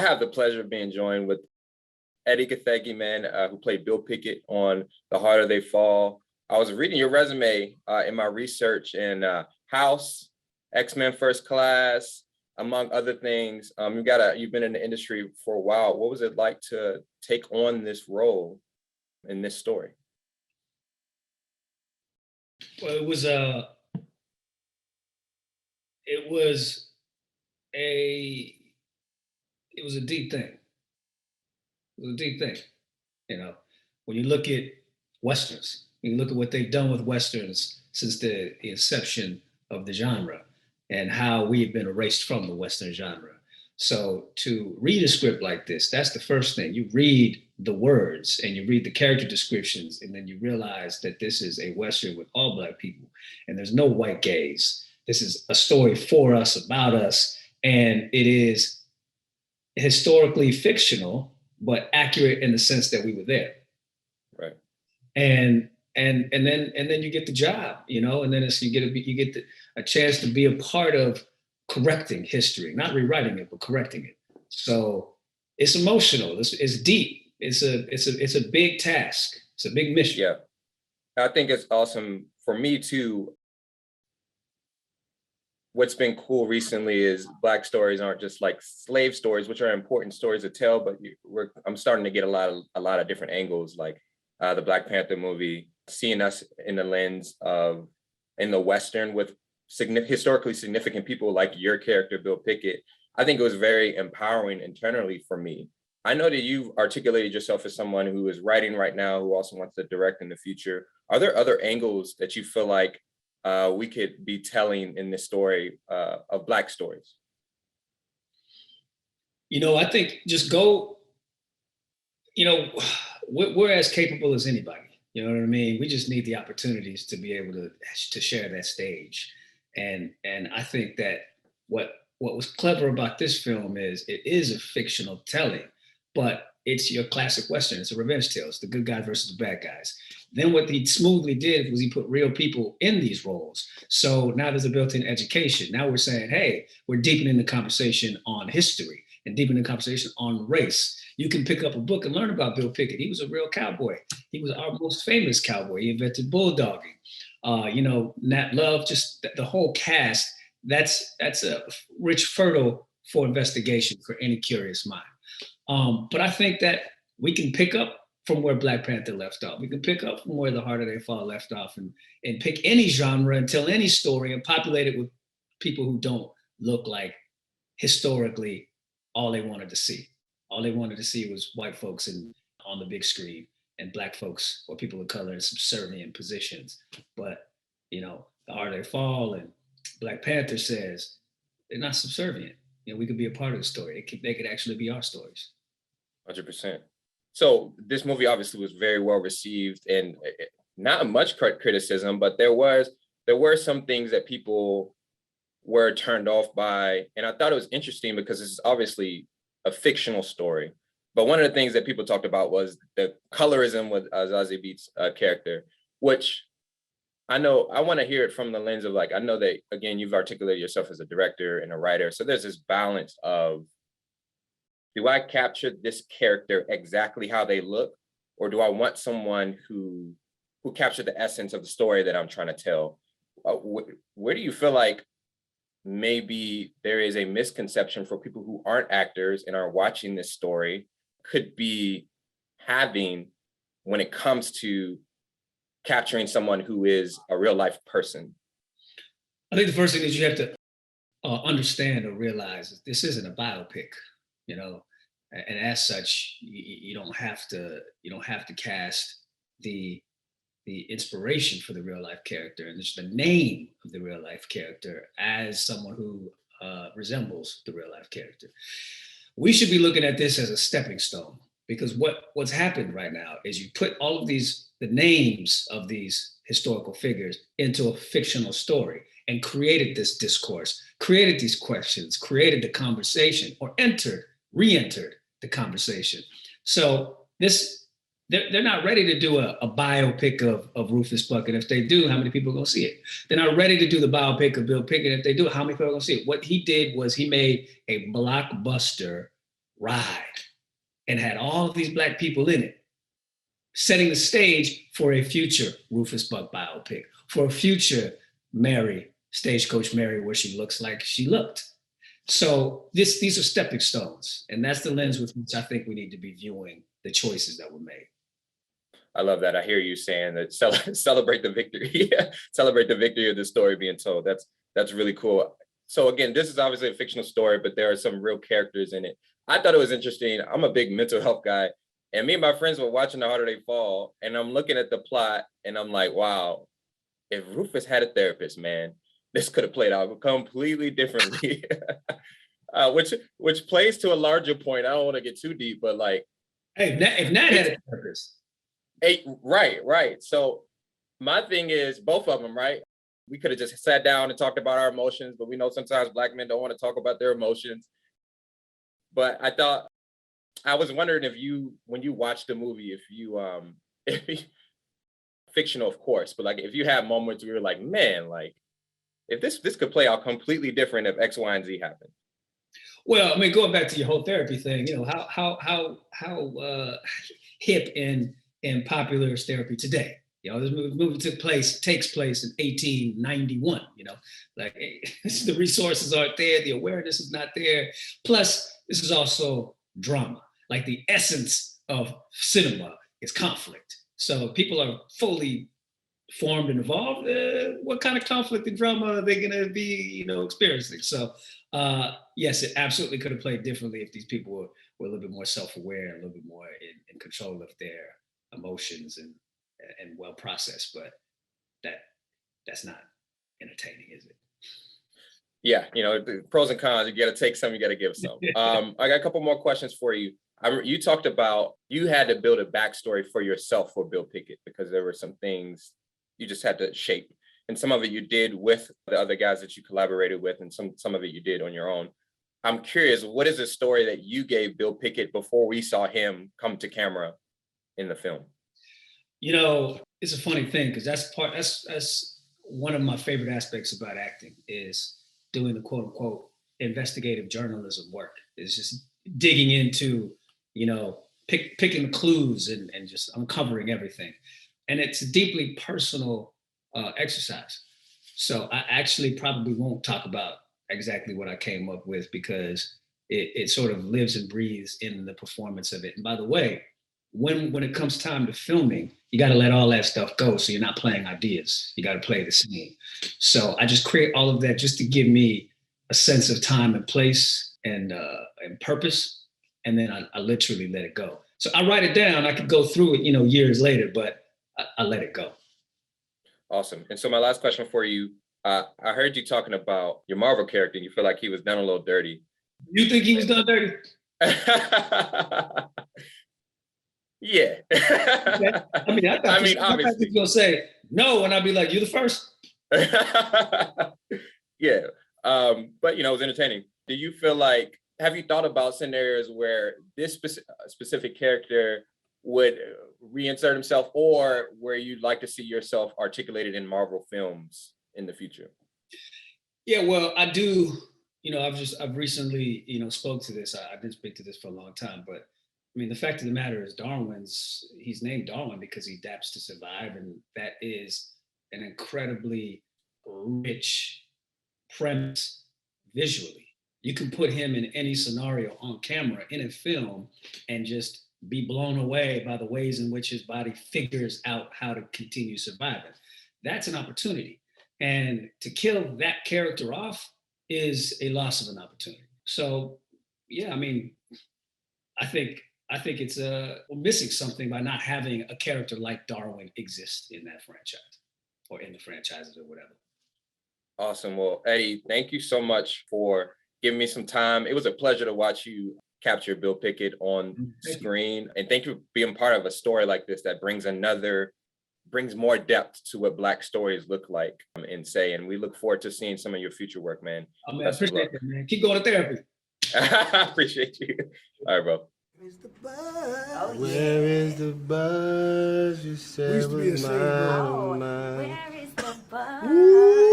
have the pleasure of being joined with Edi Gathegi, man, who played Bill Pickett on The Harder They Fall. I was reading your resume in my research, and House, X-Men First Class, among other things. You've been in the industry for a while. What was it like to take on this role in this story? Well, it was a deep thing. It was a deep thing. You know, when you look at Westerns, when you look at what they've done with Westerns since the inception of the genre and how we have been erased from the Western genre. So to read a script like this, that's the first thing. You read the words and you read the character descriptions, and then you realize that this is a Western with all Black people and there's no white gays. This is a story for us, about us, and it is historically fictional, but accurate in the sense that we were there. Right. And then you get the job, and then you get a chance to be a part of correcting history, not rewriting it, but correcting it. So it's emotional. It's deep. It's a big task. It's a big mission. Yeah, I think it's awesome for me too. What's been cool recently is Black stories aren't just like slave stories, which are important stories to tell, but I'm starting to get a lot of different angles, like the Black Panther movie, seeing us in the lens of in the Western with historically significant people like your character, Bill Pickett. I think it was very empowering internally for me. I know that you've articulated yourself as someone who is writing right now, who also wants to direct in the future. Are there other angles that you feel like we could be telling in this story of Black stories? I think just go, we're as capable as anybody. You know what I mean? We just need the opportunities to be able to share that stage. And I think that what was clever about this film is it is a fictional telling, but it's your classic Western. It's a revenge tale. It's the good guy versus the bad guys. Then what he smoothly did was he put real people in these roles. So now there's a built-in education. Now we're saying, hey, we're deepening the conversation on history and deepening the conversation on race. You can pick up a book and learn about Bill Pickett. He was a real cowboy. He was our most famous cowboy. He invented bulldogging. Nat Love, just the whole cast. That's a rich, fertile for investigation for any curious mind. But I think that we can pick up from where Black Panther left off. We can pick up from where The Harder They Fall left off and pick any genre and tell any story and populate it with people who don't look like historically all they wanted to see. All they wanted to see was white folks on the big screen and Black folks or people of color in subservient positions. But, The Harder They Fall and Black Panther says they're not subservient. We could be a part of the story. They could actually be our stories. 100%. So this movie obviously was very well received and not much criticism, but there were some things that people were turned off by. And I thought it was interesting because this is obviously a fictional story. But one of the things that people talked about was the colorism with Zazie Beetz' character, which I know I want to hear it from the lens of I know that, again, you've articulated yourself as a director and a writer. So there's this balance of, do I capture this character exactly how they look? Or do I want someone who captured the essence of the story that I'm trying to tell? Where do you feel like maybe there is a misconception for people who aren't actors and are watching this story could be having when it comes to capturing someone who is a real life person? I think the first thing is you have to understand or realize that this isn't a biopic, and as such, you don't have to cast the inspiration for the real life character and just the name of the real life character as someone who resembles the real life character. We should be looking at this as a stepping stone, because what's happened right now is you put all of the names of these historical figures into a fictional story and created this discourse, created these questions, created the conversation, or re-entered the conversation. So they're not ready to do a biopic of Rufus Buck. And if they do, how many people are going to see it? They're not ready to do the biopic of Bill Pickett. If they do, how many people are going to see it? What he did was he made a blockbuster ride and had all of these Black people in it, setting the stage for a future Rufus Buck biopic, for a future Mary, Stagecoach Mary, where she looks like she looked. So these are stepping stones, and that's the lens with which I think we need to be viewing the choices that were made. I love that. I hear you saying that celebrate the victory, celebrate the victory of the story being told. That's really cool. So again, this is obviously a fictional story, but there are some real characters in it. I thought it was interesting. I'm a big mental health guy, and me and my friends were watching The Harder They Fall, and I'm looking at the plot, and I'm like, wow, if Rufus had a therapist, man, this could have played out completely differently. Which plays to a larger point. I don't want to get too deep, but like, hey, if Nat had a therapist. Hey, right. So my thing is both of them, right? We could have just sat down and talked about our emotions, but we know sometimes Black men don't want to talk about their emotions. But I was wondering if you, when you watched the movie, if you, fictional, of course, but like if you had moments where you're like, man, like if this could play out completely different if X, Y, and Z happened. Well, I mean, going back to your whole therapy thing, you know, how hip and popular is therapy today? You know, this movie takes place in 1891, you know, like the resources aren't there, the awareness is not there. Plus, this is also drama. Like the essence of cinema is conflict. So people are fully formed and evolved. What kind of conflict and drama are they gonna be, you know, experiencing? So yes, it absolutely could have played differently if these people were a little bit more self-aware, a little bit more in control of their emotions and well processed, but that's not entertaining, is it? Yeah, you know, the pros and cons, you got to take some, you got to give some. I got a couple more questions for you. You talked about you had to build a backstory for yourself for Bill Pickett because there were some things you just had to shape. And some of it you did with the other guys that you collaborated with, and some of it you did on your own. I'm curious, what is the story that you gave Bill Pickett before we saw him come to camera in the film? You know, it's a funny thing because that's one of my favorite aspects about acting is doing the quote unquote investigative journalism work. Is just digging into, you know, picking the clues and just uncovering everything. And it's a deeply personal exercise. So I actually probably won't talk about exactly what I came up with because it sort of lives and breathes in the performance of it. And by the way, when it comes time to filming, you got to let all that stuff go. So you're not playing ideas. You got to play the scene. So I just create all of that just to give me a sense of time and place and purpose. And then I literally let it go. So I write it down. I could go through it, you know, years later, but I let it go. Awesome. And so my last question for you, I heard you talking about your Marvel character. You feel like he was done a little dirty. You think he was done dirty? Yeah. Okay. I mean, obviously you're gonna say no, and I'd be like, "You the first." Yeah, but you know, it was entertaining. Do you feel like? Have you thought about scenarios where this specific character would reinsert himself, or where you'd like to see yourself articulated in Marvel films in the future? Yeah, well, I do. You know, I've recently, you know, spoke to this. I didn't speak to this for a long time, but I mean, the fact of the matter is he's named Darwin because he adapts to survive. And that is an incredibly rich premise visually. You can put him in any scenario on camera in a film and just be blown away by the ways in which his body figures out how to continue surviving. That's an opportunity. And to kill that character off is a loss of an opportunity. So, yeah, I mean, I think it's we're missing something by not having a character like Darwin exist in that franchise or in the franchises or whatever. Awesome. Well, Eddie, thank you so much for giving me some time. It was a pleasure to watch you capture Bill Pickett on screen. And thank you for being part of a story like this that brings more depth to what Black stories look like and say. And we look forward to seeing some of your future work, man. Oh, man, appreciate it, man. Keep going to therapy. I appreciate you. All right, bro. Where's the buzz? Oh, yeah. Where is the buzz? You said was mine. Where is the buzz?